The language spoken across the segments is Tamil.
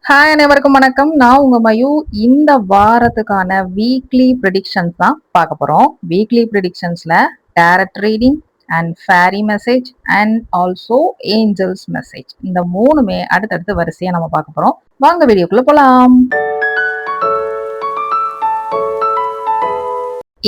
ஹாய் அனைவருக்கும் வணக்கம். நான் உங்க மயு. இந்த வாரத்துக்கான வீக்லி ப்ரெடிக்ஷன்ஸ் தான் பார்க்க போறோம். வீக்லி ப்ரெடிக்ஷன்ஸ்ல direct reading and fairy message and also angels message இந்த மூணுமே அடுத்தடுத்து வரிசையா நம்ம பார்க்க போறோம். வாங்க வீடியோக்குள்ள போலாம்.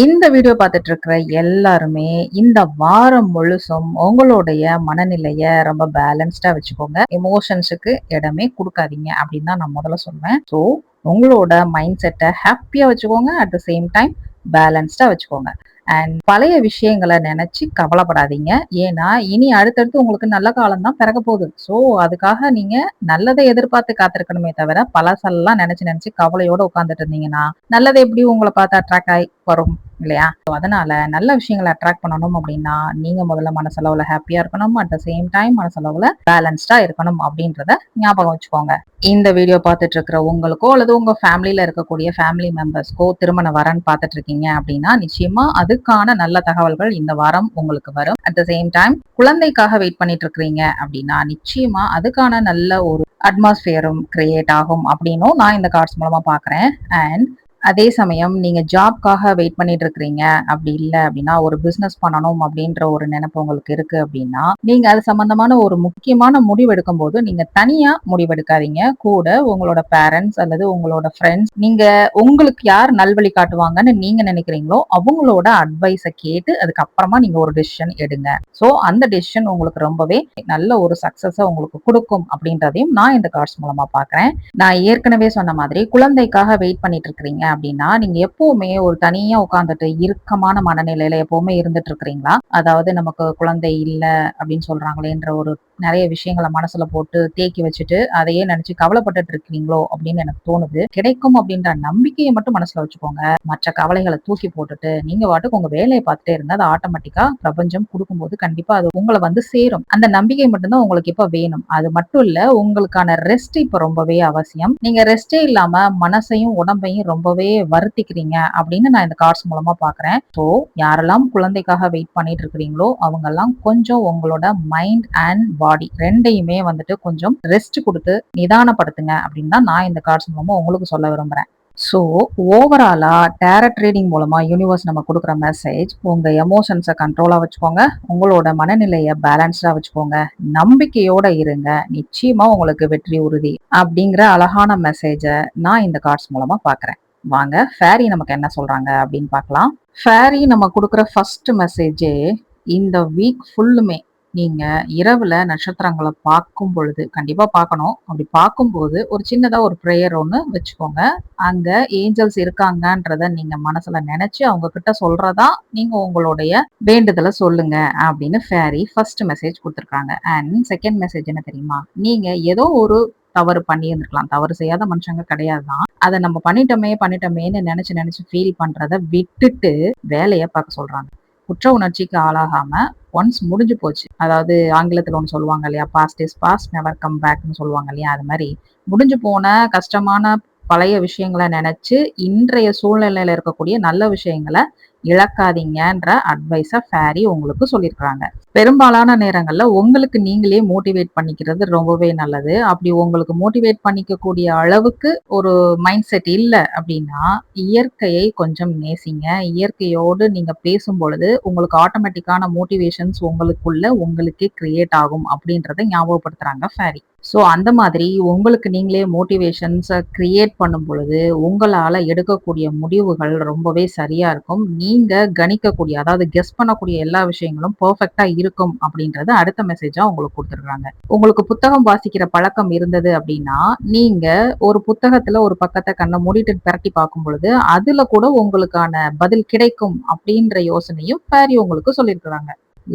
இந்த வீடியோ பார்த்துட்டு இருக்கிற எல்லாருமே இந்த வாரம் முழுசும் உங்களுடைய மனநிலைய ரொம்ப பேலன்ஸ்டா வச்சுக்கோங்க. எமோஷன்ஸுக்கு இடமே கொடுக்காதீங்க அப்படின்னு தான் நான் முதல்ல சொல்வேன். ஸோ உங்களோட மைண்ட் செட்டை ஹாப்பியா வச்சுக்கோங்க. அட் த சேம் டைம் பேலன்ஸ்டா வச்சுக்கோங்க. அண்ட் பழைய விஷயங்களை நினைச்சு கவலைப்படாதீங்க. ஏன்னா இனி அடுத்தடுத்து உங்களுக்கு நல்ல காலம் தான் பிறக்க போகுது. ஸோ அதுக்காக நீங்க நல்லதை எதிர்பார்த்து காத்திருக்கணுமே தவிர பழசெல்லாம் நினைச்சு நினைச்சு கவலையோட உட்காந்துட்டு இருந்தீங்கன்னா நல்லதை எப்படி உங்களை பார்த்து அட்ராக்ட் ஆகி வரும் இல்லையா? அதனால நல்ல விஷயங்களை அட்ராக்ட் பண்ணணும் அப்படின்னா நீங்க முதல்ல மனசளவுல ஹாப்பியா இருக்கணும். அட் த சேம் டைம் மனசளவுல பேலன்ஸ்டா இருக்கணும் அப்படின்றத ஞாபகம் வச்சுக்கோங்க. இந்த வீடியோ பார்த்துட்டு இருக்கிற உங்களுக்கோ அல்லது உங்க ஃபேமிலியில இருக்கக்கூடிய ஃபேமிலி மெம்பர்ஸ்க்கோ திருமண வரன் பார்த்துட்டு இருக்கீங்க அப்படின்னா நிச்சயமா அதுக்கான நல்ல தகவல்கள் இந்த வாரம் உங்களுக்கு வரும். அட் த சேம் டைம் குழந்தைக்காக வெயிட் பண்ணிட்டு இருக்கிறீங்க அப்படின்னா நிச்சயமா அதுக்கான நல்ல ஒரு அட்மாஸ்பியரும் கிரியேட் ஆகும் அப்படின்னும் நான் இந்த கார்ட்ஸ் மூலமா பாக்குறேன். அண்ட் அதே சமயம் நீங்க ஜாப்காக வெயிட் பண்ணிட்டு இருக்கிறீங்க அப்படி இல்லை அப்படின்னா ஒரு பிசினஸ் பண்ணணும் அப்படின்ற ஒரு நினைப்பு உங்களுக்கு இருக்கு அப்படின்னா நீங்க அது சம்பந்தமான ஒரு முக்கியமான முடிவு எடுக்கும் போது நீங்க தனியா முடிவெடுக்காதீங்க. கூட உங்களோட பேரண்ட்ஸ் அல்லது உங்களோட ஃப்ரெண்ட்ஸ், நீங்க உங்களுக்கு யார் நல்வழி காட்டுவாங்கன்னு நீங்க நினைக்கிறீங்களோ அவங்களோட அட்வைஸை கேட்டு அதுக்கப்புறமா நீங்க ஒரு டெசிஷன் எடுங்க. ஸோ அந்த டெசிஷன் உங்களுக்கு ரொம்பவே நல்ல ஒரு சக்சஸை உங்களுக்கு கொடுக்கும் அப்படின்றதையும் நான் இந்த கார்ட்ஸ் மூலமா பாக்குறேன். நான் ஏற்கனவே சொன்ன மாதிரி குழந்தைக்காக வெயிட் பண்ணிட்டு இருக்கிறீங்க அப்படின்னா நீங்க எப்பவுமே ஒரு தனியா உட்கார்ந்துட்டு இறுக்கமான மனநிலையில எப்பவுமே இருந்துட்டு இருக்கிறீங்களா? அதாவது நமக்கு குழந்தை இல்ல அப்படின்னு சொல்றாங்களேன்ற ஒரு நிறைய விஷயங்களை மனசுல போட்டு தேக்கி வச்சுட்டு அதையே நினைச்சு கவலைப்பட்டுட்டு இருக்கீங்களோ அப்படின்னு எனக்கு தோணுது. கிடைக்கும் அப்படின்ற நம்பிக்கையை மட்டும் மனசுல வச்சுக்கோங்க. மற்ற கவலைகளை தூக்கி போட்டுட்டு நீங்க வாட்டுக்கு உங்க வேலையை பார்த்துட்டே இருந்தா அது ஆட்டோமேட்டிக்கா பிரபஞ்சம் கொடுக்கும்போது கண்டிப்பா அது உங்களை வந்து சேரும். அந்த நம்பிக்கை மட்டும்தான் உங்களுக்கு இப்ப வேணும். அது மட்டும் இல்ல, உங்களுக்கான ரெஸ்ட் இப்ப ரொம்பவே அவசியம். நீங்க ரெஸ்டே இல்லாம மனசையும் உடம்பையும் ரொம்பவே வருத்திக்கிறீங்க அப்படின்னு நான் இந்த கார்ட்ஸ் மூலமா பாக்குறேன். ஸோ யாரெல்லாம் குழந்தைக்காக வெயிட் பண்ணிட்டு இருக்கிறீங்களோ அவங்க எல்லாம் கொஞ்சம் உங்களோட மைண்ட் அண்ட் பாடி ரெண்டையுமே வந்துட்டு கொஞ்சம் ரெஸ்ட் கொடுத்து நிதானப்படுத்துங்க அப்படின்னு தான் நான் இந்த கார்ட்ஸ் மூலமா உங்களுக்கு சொல்ல விரும்புறேன். ஸோ ஓவராலா டேரட் ரீடிங் மூலமா யூனிவர்ஸ் நம்ம கொடுக்குற மெசேஜ் உங்க எமோஷன்ஸை கண்ட்ரோலா வச்சுக்கோங்க, உங்களோட மனநிலையை பேலன்ஸ்டா வச்சுக்கோங்க, நம்பிக்கையோட இருங்க, நிச்சயமா உங்களுக்கு வெற்றி உறுதி அப்படிங்கிற அழகான மெசேஜை நான் இந்த கார்ட்ஸ் மூலமா பாக்குறேன். வாங்க ஃபேரி நமக்கு என்ன சொல்றாங்க அப்படின்னு பார்க்கலாம். ஃபேரி நம்ம கொடுக்குற ஃபர்ஸ்ட் மெசேஜே இந்த வீக் ஃபுல்லுமே நீங்க இரவுல நட்சத்திரங்களை பார்க்கும் பொழுது கண்டிப்பா பார்க்கணும். அப்படி பார்க்கும்போது ஒரு சின்னதா ஒரு ப்ரேயர் ஒண்ணு வச்சுக்கோங்க. அங்க ஏஞ்சல்ஸ் இருக்காங்கன்றத நீங்க மனசுல நினைச்சு அவங்க கிட்ட சொல்றதா நீங்க உங்களுடைய வேண்டுதலை சொல்லுங்க அப்படின்னு ஃபேரி ஃபர்ஸ்ட் மெசேஜ் கொடுத்துருக்காங்க. அண்ட் செகண்ட் மெசேஜ் என்ன தெரியுமா? நீங்க ஏதோ ஒரு தவறு பண்ணி இருந்திருக்கலாம். தவறு செய்யாத மனுஷங்க கிடையாதுதான். அதை நம்ம பண்ணிட்டோமேன்னு நினைச்சு நினைச்சு ஃபீல் பண்றதை விட்டுட்டு வேலையை பார்க்க சொல்றாங்க. குற்ற உணர்ச்சிக்கு ஆளாகாம ஒன்ஸ் முடிஞ்சு போச்சு. அதாவது ஆங்கிலத்துல ஒண்ணு சொல்லுவாங்க இல்லையா, past is past never come பேக்னு சொல்லுவாங்க இல்லையா, அது மாதிரி முடிஞ்சு போன கஷ்டமான பழைய விஷயங்களை நினைச்சு இன்றைய சூழ்நிலையில இருக்கக்கூடிய நல்ல விஷயங்களை இழக்காதீங்கன்ற அட்வைஸ ஃபேரி உங்களுக்கு சொல்லியிருக்கிறாங்க. பெரும்பாலான நேரங்கள்ல உங்களுக்கு நீங்களே மோட்டிவேட் பண்ணிக்கிறது ரொம்பவே நல்லது. அப்படி உங்களுக்கு மோட்டிவேட் பண்ணிக்க கூடிய அளவுக்கு ஒரு மைண்ட் செட் இல்ல அப்படின்னா இயற்கையை கொஞ்சம் நேசிங்க. இயற்கையோடு நீங்க பேசும் பொழுது உங்களுக்கு ஆட்டோமேட்டிக்கான மோட்டிவேஷன்ஸ் உங்களுக்கே கிரியேட் ஆகும் அப்படின்றத ஞாபகப்படுத்துறாங்க ஃபேரி. ஸோ அந்த மாதிரி உங்களுக்கு நீங்களே மோட்டிவேஷன்ஸை கிரியேட் பண்ணும் பொழுது உங்களால எடுக்கக்கூடிய முடிவுகள் ரொம்பவே சரியா இருக்கும். நீங்க கணிக்கக்கூடிய அதாவது கெஸ் பண்ணக்கூடிய எல்லா விஷயங்களும் பெர்ஃபெக்ட்டா இருக்கும் அப்படின்றது அடுத்த மெசேஜா உங்களுக்கு கொடுத்துருக்காங்க. உங்களுக்கு புத்தகம் வாசிக்கிற பழக்கம் இருந்தது அப்படின்னா நீங்க ஒரு புத்தகத்துல ஒரு பக்கத்தை கண்ணை மூடிட்டு பிரட்டி பார்க்கும் பொழுது அதுல கூட உங்களுக்கான பதில் கிடைக்கும் அப்படின்ற யோசனையும் ஃபேரி உங்களுக்கு சொல்லியிருக்கிறாங்க.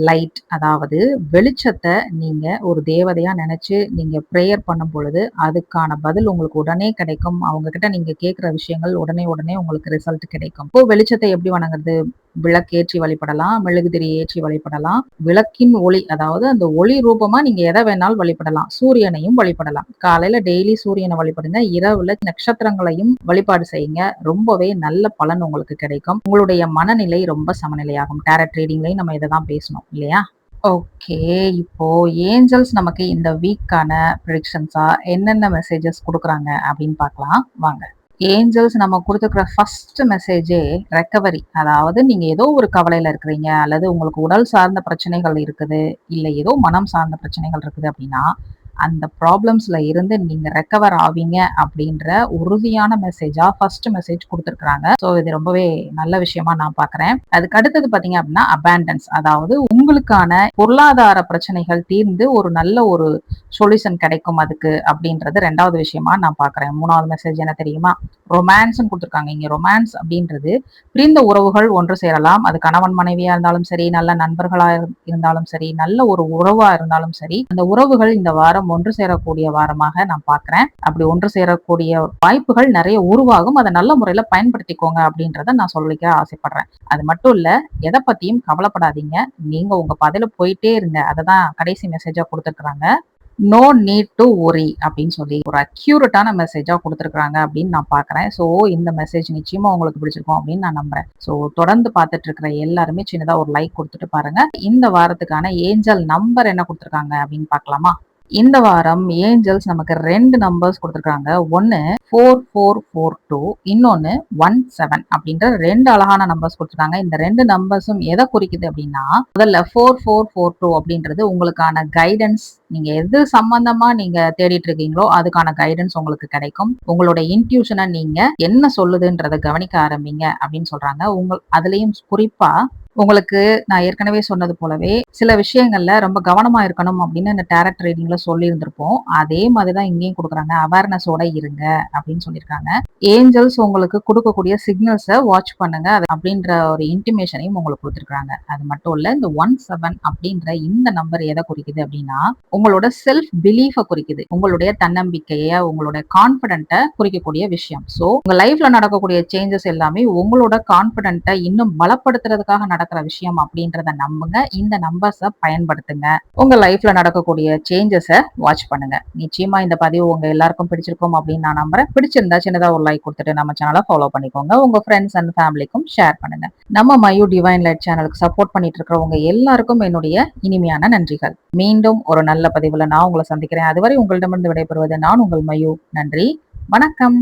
லைட் அதாவது வெளிச்சத்தை நீங்க ஒரு தேவதையா நினைச்சு நீங்க ப்ரேயர் பண்ணும் பொழுது அதுக்கான பதில் உங்களுக்கு உடனே கிடைக்கும். அவங்க கிட்ட நீங்க கேட்கிற விஷயங்கள் உடனே உடனே உங்களுக்கு ரிசல்ட் கிடைக்கும். இப்போ வெளிச்சத்தை எப்படி வணங்குறது? விளக்கேற்றி வழிபடலாம், மெழுகுதிரி ஏற்றி வழிபடலாம், விளக்கின் ஒளி அதாவது அந்த ஒளி ரூபமா நீங்க எதை வேணாலும் வழிபடலாம். சூரியனையும் வழிபடலாம். காலையில டெய்லி சூரியனை வழிபடுங்க, இரவுல நட்சத்திரங்களையும் வழிபாடு செய்யுங்க. ரொம்பவே நல்ல பலன் உங்களுக்கு கிடைக்கும். உங்களுடைய மனநிலை ரொம்ப சமநிலையாகும். டேரட் ரீடிங்லயும் நம்ம இதை தான் பேசணும் இல்லையா? ஓகே. இப்போ ஏஞ்சல்ஸ் நமக்கு இந்த வீக்கான ப்ரிடிக்ஷன்ஸா என்னென்ன மெசேஜஸ் குடுக்குறாங்க அப்படின்னு பார்க்கலாம் வாங்க. ஏஞ்சல்ஸ் நம்ம குடுத்துருக்கிற ஃபர்ஸ்ட் மெசேஜே ரெக்கவரி. அதாவது நீங்க ஏதோ ஒரு கவலையில இருக்கிறீங்க, அல்லது உங்களுக்கு உடல் சார்ந்த பிரச்சனைகள் இருக்குது, இல்ல ஏதோ மனம் சார்ந்த பிரச்சனைகள் இருக்குது அப்படின்னா, அந்த ப்ராப்ளம்ஸ்ல இருந்து நீங்க ரெக்கவர் ஆவீங்க அப்படின்ற உறுதியான மெசேஜா ஃபர்ஸ்ட் மெசேஜ் குடுத்துருக்காங்க. ஸோ இது ரொம்பவே நல்ல விஷயமா நான் பார்க்குறேன். அதுக்கு அடுத்தது பார்த்தீங்க அப்படின்னா அபாண்டன்ஸ். அதாவது உங்களுக்கான பொருளாதார பிரச்சனைகள் தீர்ந்து ஒரு நல்ல ஒரு சொல்யூஷன் கிடைக்கும் அதுக்கு அப்படின்றது 2வது விஷயமா நான் பார்க்குறேன். 3வது மெசேஜ் என்ன தெரியுமா? ரொமான்ஸ்ன்னு குடுத்துருக்காங்க. இங்க ரொமான்ஸ் அப்படின்றது பிரிந்த உறவுகள் ஒன்று சேரலாம். அது கணவன் மனைவியா இருந்தாலும் சரி, நல்ல நண்பர்களா இருந்தாலும் சரி, நல்ல ஒரு உறவா இருந்தாலும் சரி, அந்த உறவுகள் இந்த வாரம் ஒன்று சேரக்கூடிய வாரமாக நான் பார்க்கிறேன். அப்படி ஒன்று சேரக்கூடிய வாய்ப்புகள் நிறைய உருவாகும். அதை நல்ல முறையில பயன்படுத்திக்கோங்க அப்படின்றத நான் சொல்லிக்க ஆசைப்படுறேன். அது மட்டும் இல்ல, எதை பத்தியும் கவலைப்படாதீங்க. நீங்க உங்க பாதையில போயிட்டே இருங்க. அததான் கடைசி மெசேஜா குடுத்திருக்காங்க. நோ நீட் டு ஒரி அப்படின்னு சொல்லி ஒரு அக்யூரட்டான மெசேஜா கொடுத்துருக்காங்க அப்படின்னு நான் பாக்குறேன். ஸோ இந்த மெசேஜ் நிச்சயமா உங்களுக்கு பிடிச்சிருக்கும் அப்படின்னு நான் நம்புறேன். ஸோ தொடர்ந்து பார்த்துட்டு இருக்கிற எல்லாருமே சின்னதா ஒரு லைக் கொடுத்துட்டு பாருங்க. இந்த வாரத்துக்கான ஏஞ்சல் நம்பர் என்ன கொடுத்துருக்காங்க அப்படின்னு பார்க்கலாமா? இந்த வாரம் ஏஞ்சல்ஸ் நமக்கு 2 நம்பர்ஸ் குடுத்துருக்காங்க. ஒண்ணு 4442 இன்னொன்னு 17 அப்படின்ற 2 அழகான நம்பர்ஸ் குடுத்துருக்காங்க. இந்த 2 நம்பர்ஸும் எத குறிக்குது அப்படின்னா, முதல்ல 4442 அப்படின்றது உங்களுக்கான கைடன்ஸ். நீங்க எது சம்பந்தமா நீங்க தேடிட்டு இருக்கீங்களோ அதுக்கான கைடன்ஸ் உங்களுக்கு கிடைக்கும். உங்களோட இன்ட்யூஷன நீங்க என்ன சொல்லுதுன்றத கவனிக்க ஆரம்பிங்க அப்படின்னு சொல்றாங்க. அதுலயும் குறிப்பா உங்களுக்கு நான் ஏற்கனவே சொன்னது போலவே சில விஷயங்கள்ல ரொம்ப கவனமா இருக்கணும் அப்படின்னு இந்த டாரட் ரீடிங்ல சொல்லி இருந்திருப்போம். அதே மாதிரிதான் இங்கேயும் கொடுக்குறாங்க. அவேர்னஸோட இருங்க அப்படின்னு சொல்லியிருக்காங்க. ஏஞ்சல்ஸ் உங்களுக்கு கொடுக்கக்கூடிய சிக்னல்ஸை வாட்ச் பண்ணுங்க அப்படின்ற ஒரு இன்டிமேஷனையும் உங்களுக்கு கொடுத்துருக்காங்க. அது மட்டும் இல்ல, இந்த 17 அப்படின்ற இந்த நம்பர் எதை குறிக்குது அப்படின்னா உங்களோட செல்ஃப் பிலீஃபை குறிக்குது. உங்களுடைய தன்னம்பிக்கைய, உங்களோட கான்பிடென்ட்டை குறிக்கக்கூடிய விஷயம். சோ உங்க லைஃப்ல நடக்கக்கூடிய சேஞ்சஸ் எல்லாமே உங்களோட கான்பிடென்ட்டை இன்னும் பலப்படுத்துறதுக்காக நடக்கிற விஷயம் அப்படின்றத நம்புங்க. இந்த நம்பர்ஸை பயன்படுத்துங்க. உங்க லைஃப்ல நடக்கக்கூடிய சேஞ்சஸை வாட்ச் பண்ணுங்க. நிச்சயமா இந்த பதிவு உங்க எல்லாருக்கும் பிடிச்சிருக்கும் அப்படின்னு நான் நம்புறேன். பிடிச்சிருந்தா சின்னதா ஒரு லைக் கொடுத்துட்டு நம்ம சேனலை ஃபாலோ பண்ணிக்கோங்க. உங்க ஃப்ரெண்ட்ஸ் அண்ட் ஃபேமிலிக்கும் ஷேர் பண்ணுங்க. நம்ம மயூ டிவைன் லைட் சேனலுக்கு சப்போர்ட் பண்ணிட்டு இருக்கிறவங்க எல்லாருக்கும் என்னுடைய இனிமையான நன்றிகள். மீண்டும் ஒரு நல்ல பதிவுல நான் உங்களை சந்திக்கிறேன். அதுவரை உங்களிடமிருந்து விடைபெறுவது நான் உங்கள் மயூ. நன்றி, வணக்கம்.